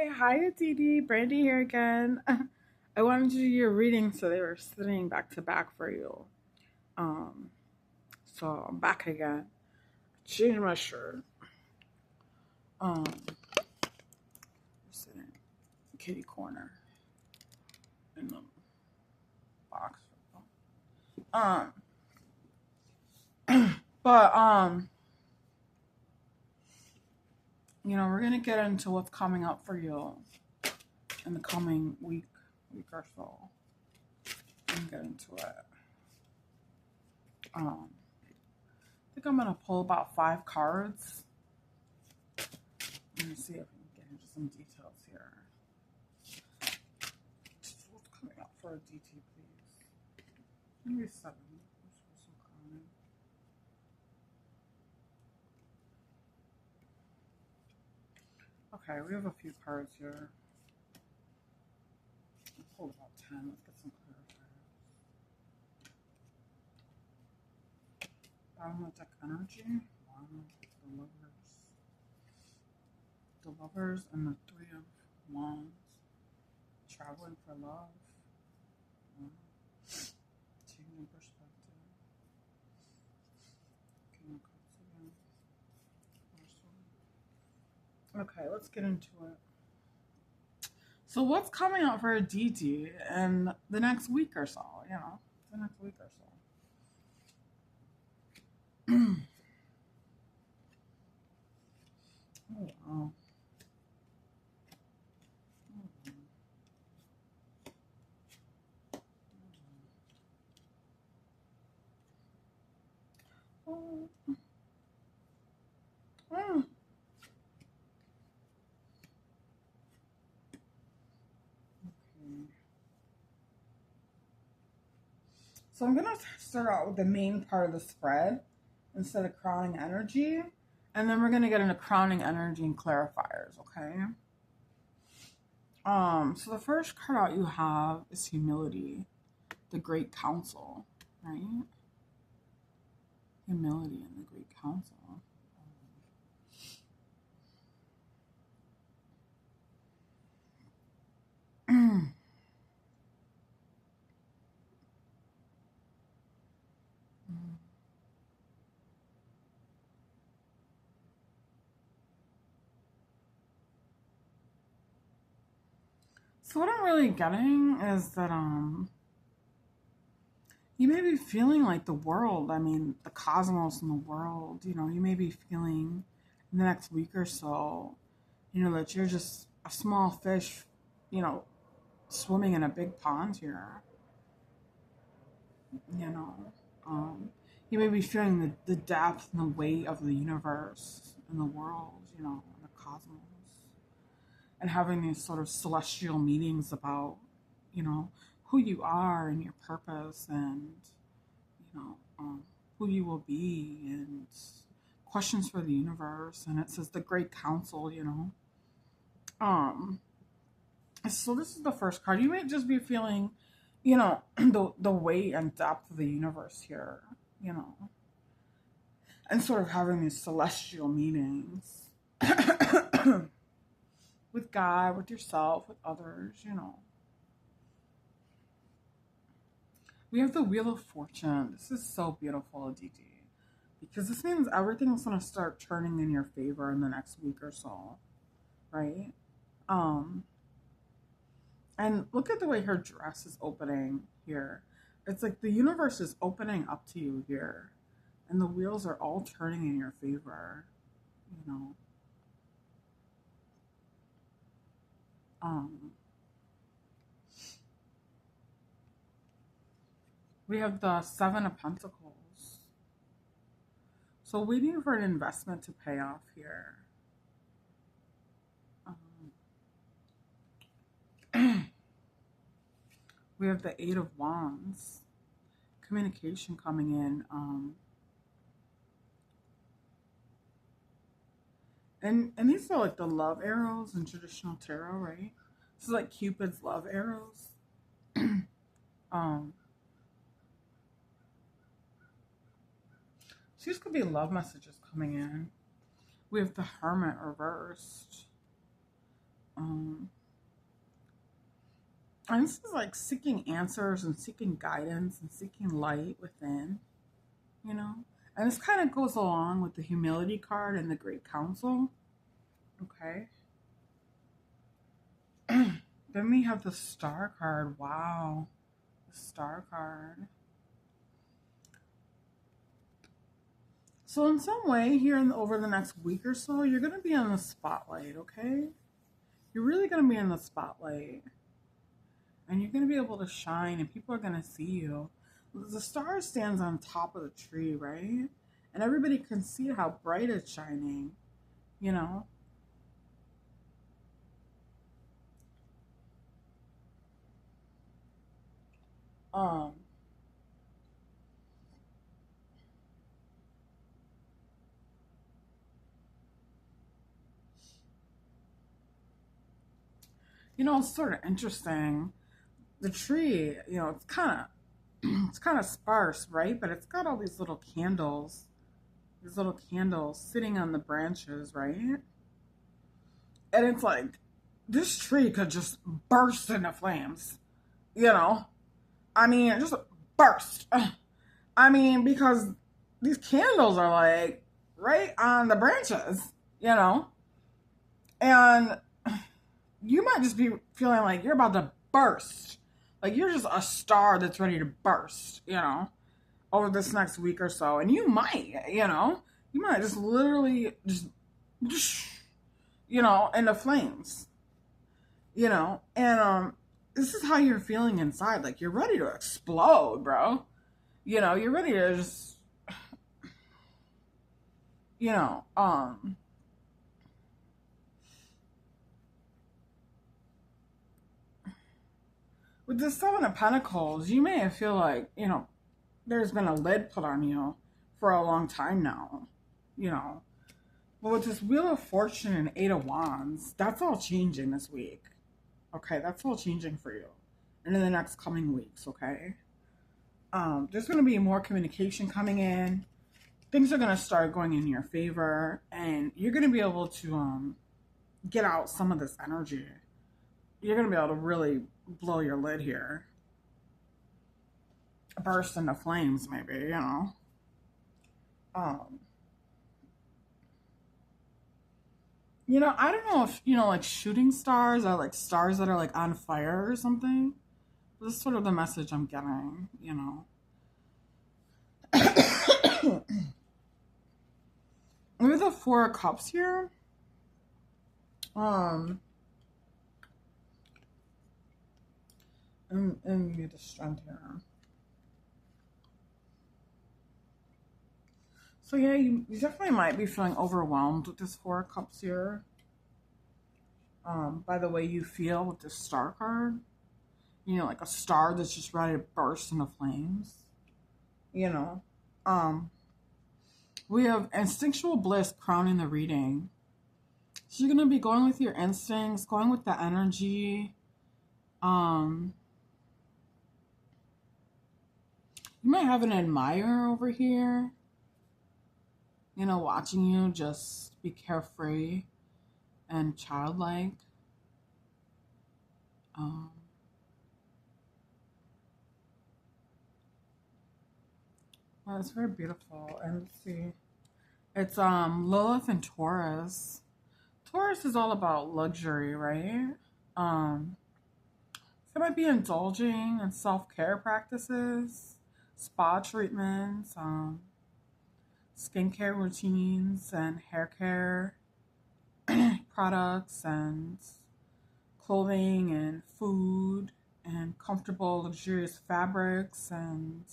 Okay, hi ADITI, Brandy here again. I wanted to do your reading, so they were sitting back to back for you. Um, so I'm back again. Changed my shirt. Um, sitting kitty corner in the box. Um, but we're gonna get into what's coming up for you in the coming week or so. And get into it. I think I'm gonna pull about 5 cards. Let me see if we can get into some details here. What's coming up for a DT, please? Maybe 7. Okay, we have a few cards here. I pulled about 10. Let's get some clarifiers. Bottom of deck energy. One, the lovers. The lovers and the 3 of wands. Traveling for love. Changing perspective. King of Cups again. Okay, let's get into it. So what's coming up for a DT in the next week or so? The next week or so. Oh, wow. Oh. Oh. So I'm going to start out with the main part of the spread instead of crowning energy. And then we're going to get into crowning energy and clarifiers, okay? So the first card out you have is humility, the Great Council, right? Humility and the Great Council. So what I'm really getting is that you may be feeling like the world, the cosmos and the world, you may be feeling in the next week or so, that you're just a small fish, swimming in a big pond here. You may be feeling the depth and the weight of the universe and the world, and the cosmos. And having these sort of celestial meetings about, who you are and your purpose and, who you will be and questions for the universe. And it says the Great Council, So this is the first card. You may just be feeling, the weight and depth of the universe here, and sort of having these celestial meetings with God, with yourself, with others, We have the Wheel of Fortune. This is so beautiful, Aditi, because this means everything's going to start turning in your favor in the next week or so, right? And look at the way her dress is opening here. It's like the universe is opening up to you here, and the wheels are all turning in your favor, We have the 7 of Pentacles. So waiting for an investment to pay off here. We have the 8 of Wands. Communication coming in. And these are like the love arrows in traditional tarot, right? This is like Cupid's love arrows. So these could be love messages coming in. We have the Hermit reversed. So And this is like seeking answers and seeking guidance and seeking light within, you know? And this kind of goes along with the humility card and the Great Council. Okay. Then we have the Star card. Wow. The Star card. So in some way here over the next week or so, you're going to be in the spotlight, okay? You're really going to be in the spotlight. And you're going to be able to shine and people are going to see you. The star stands on top of the tree, right? And everybody can see how bright it's shining, you know? Um, it's sort of interesting. The tree, it's kind of sparse, right? But it's got all these little candles sitting on the branches, right? And it's like this tree could just burst into flames, you know? I mean, just burst. I mean, because these candles are like right on the branches, you know? And you might just be feeling like you're about to burst. Like you're just a star that's ready to burst, over this next week or so. And you might just literally just, into flames, And this is how you're feeling inside. Like you're ready to explode, bro. You're ready to just, you know, um, with the Seven of Pentacles, you may feel like, there's been a lid put on you for a long time now, you know. But with this Wheel of Fortune and Eight of Wands, that's all changing this week. Okay, that's all changing for you. And in the next coming weeks, okay? There's going to be more communication coming in. Things are going to start going in your favor. And you're going to be able to get out some of this energy. You're going to be able to really blow your lid here. Burst into flames, maybe, Um, I don't know if, like shooting stars are like stars that are like on fire or something. This is sort of the message I'm getting, With the Four of Cups here, and you get the Strength here. So yeah, you definitely might be feeling overwhelmed with this Four of Cups here. By the way you feel with this Star card. Like a star that's just ready to burst into flames. We have instinctual bliss crowning the reading. So you're going to be going with your instincts, going with the energy. You might have an admirer over here, watching you just be carefree and childlike. Well, it's very beautiful. And let's see. It's Lilith and Taurus. Taurus is all about luxury, right? So it might be indulging in self-care practices, spa treatments, skincare routines, and hair care products, and clothing, and food, and comfortable, luxurious fabrics, and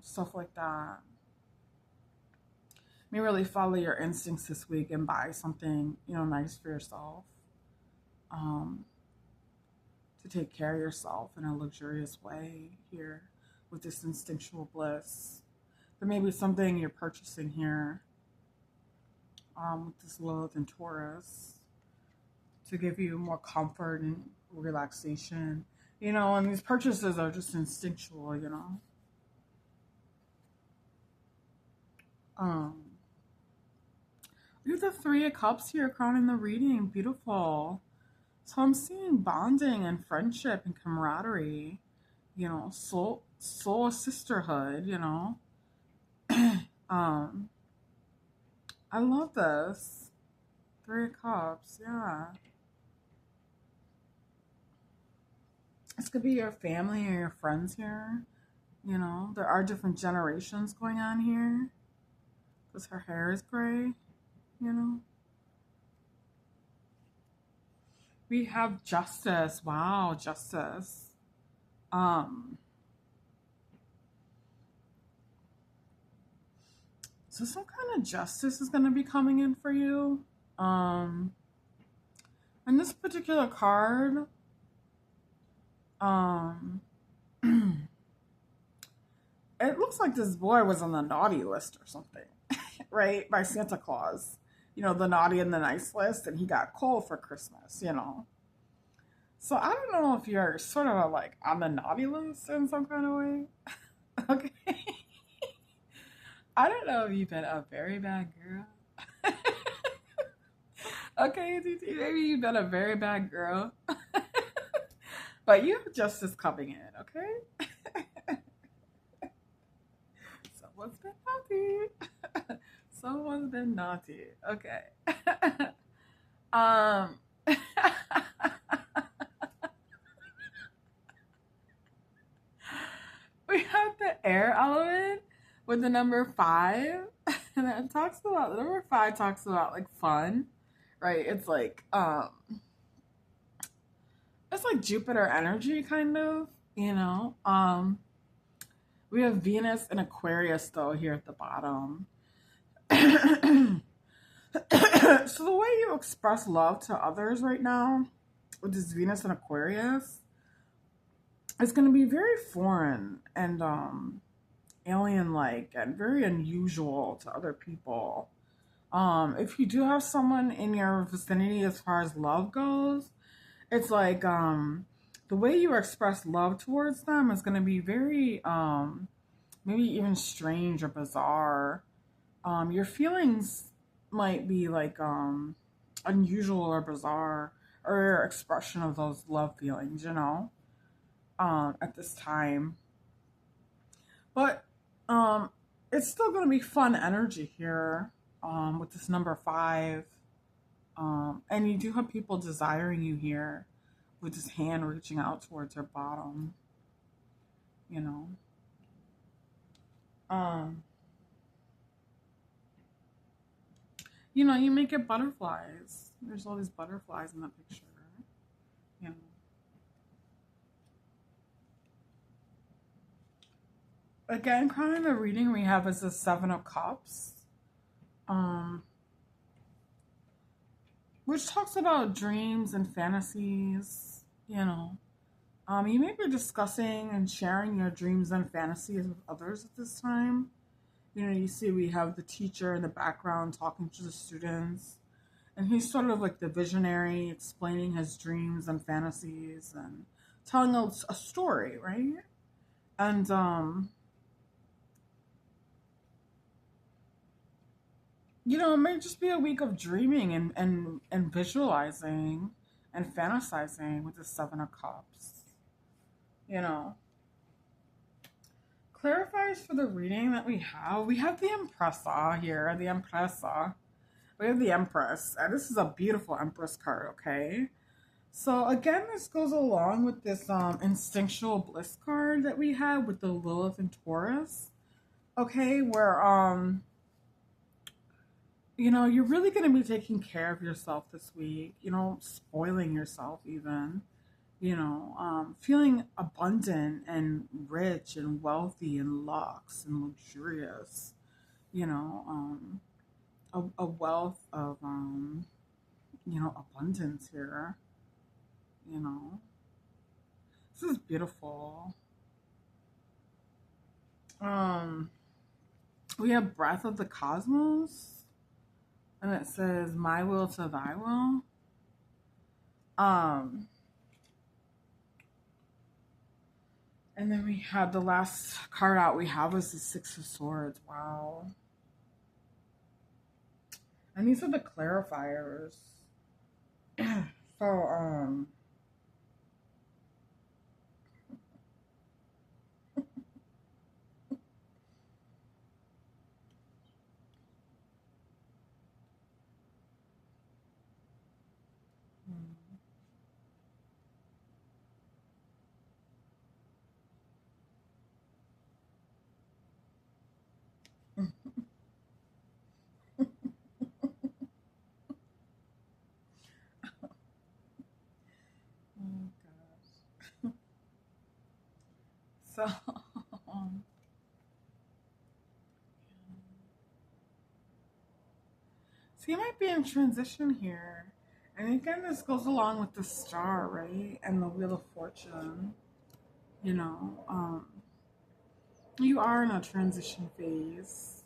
stuff like that. You may really follow your instincts this week and buy something, nice for yourself. To take care of yourself in a luxurious way here with this instinctual bliss. There may be something you're purchasing here with this Lilith and Taurus to give you more comfort and relaxation. And these purchases are just instinctual, We have the Three of Cups here crowning the reading. Beautiful. So I'm seeing bonding and friendship and camaraderie, soul sisterhood, Um, I love this. Three of Cups, yeah. This could be your family or your friends here. There are different generations going on here. Because her hair is gray, you know. We have justice. Wow, justice. Um, so some kind of justice is gonna be coming in for you. Um, and this particular card, um, it looks like this boy was on the naughty list or something, right? By Santa Claus. The naughty and the nice list, and he got coal for Christmas. So I don't know if you're sort of like on the naughty list in some kind of way. Okay. I don't know if you've been a very bad girl. Okay, ADT, maybe you've been a very bad girl. But you have justice coming in, okay? Someone's been naughty. Someone's been naughty. Okay. um we have the air element with the number 5. And it talks about the number 5 talks about like fun, right? It's like Jupiter energy kind of. We have Venus and Aquarius though here at the bottom. So the way you express love to others right now with this Venus and Aquarius is going to be very foreign and alien like and very unusual to other people. If you do have someone in your vicinity as far as love goes, it's like the way you express love towards them is going to be very maybe even strange or bizarre. Your feelings might be like unusual or bizarre, or your expression of those love feelings, at this time. But it's still going to be fun energy here with this number 5. And you do have people desiring you here with his hand reaching out towards her bottom, you know. Um, you may get butterflies. There's all these butterflies in that picture, you know. Again, kind of the reading we have is the 7 of Cups, um, which talks about dreams and fantasies. You may be discussing and sharing your dreams and fantasies with others at this time. You see we have the teacher in the background talking to the students, and he's sort of like the visionary, explaining his dreams and fantasies and telling us a story, right? And it may just be a week of dreaming and visualizing and fantasizing with the 7 of Cups. You know, clarifies for the reading that we have. We have the Empressa here, the Empressa. We have the Empress. And this is a beautiful Empress card, okay? So again, this goes along with this instinctual bliss card that we have with the Lilith and Taurus. Okay, where you're really going to be taking care of yourself this week, spoiling yourself even, feeling abundant and rich and wealthy and luxe and luxurious, you know, a wealth of, abundance here, you know. This is beautiful. Um, we have Breath of the Cosmos, and it says, "My will to thy will." Um, and then we have the last card out we have is the 6 of Swords. Wow. And these are the clarifiers. So, oh gosh. So, so you might be in transition here. And again, this goes along with the star, right? And the Wheel of Fortune. You know, you are in a transition phase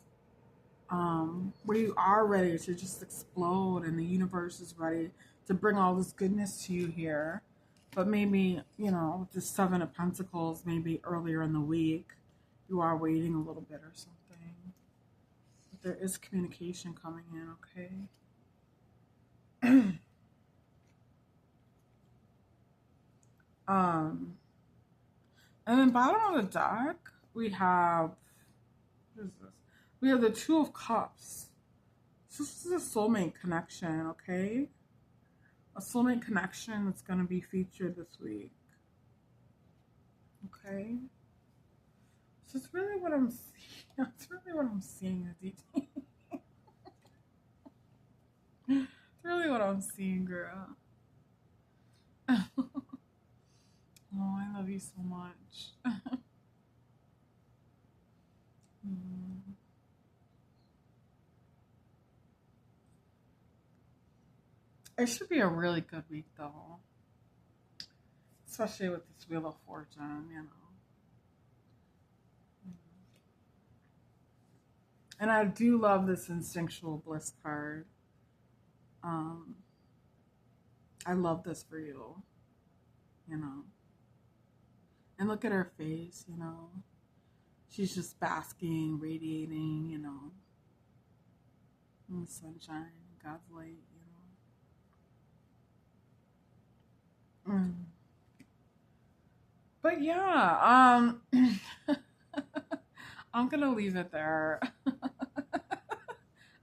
where you are ready to just explode, and the universe is ready to bring all this goodness to you here. But maybe, you know, with the Seven of Pentacles, maybe earlier in the week, you are waiting a little bit or something. But there is communication coming in, okay? um, and then bottom of the deck, we have, what is this? We have the Two of Cups. So this is a soulmate connection, okay? A soulmate connection that's going to be featured this week. Okay? So it's really what I'm seeing. That's really what I'm seeing, ADITI. It's really what I'm seeing, girl. Oh, I love you so much. Mm. It should be a really good week, though. Especially with this Wheel of Fortune, you know. And I do love this instinctual bliss card. Um, I love this for you, you know. And look at her face, you know. She's just basking, radiating, you know, in the sunshine, God's light, you know. But yeah, I'm gonna leave it there.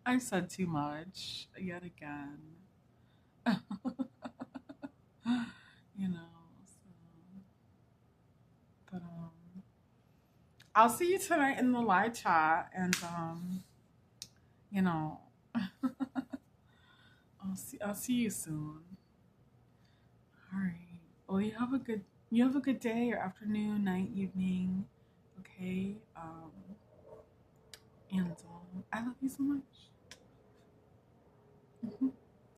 I've said too much yet again. You know, so, but I'll see you tonight in the live chat, and you know, I'll see you soon. All right. Well, you have a good day or afternoon, night, evening. Okay. And I love you so much.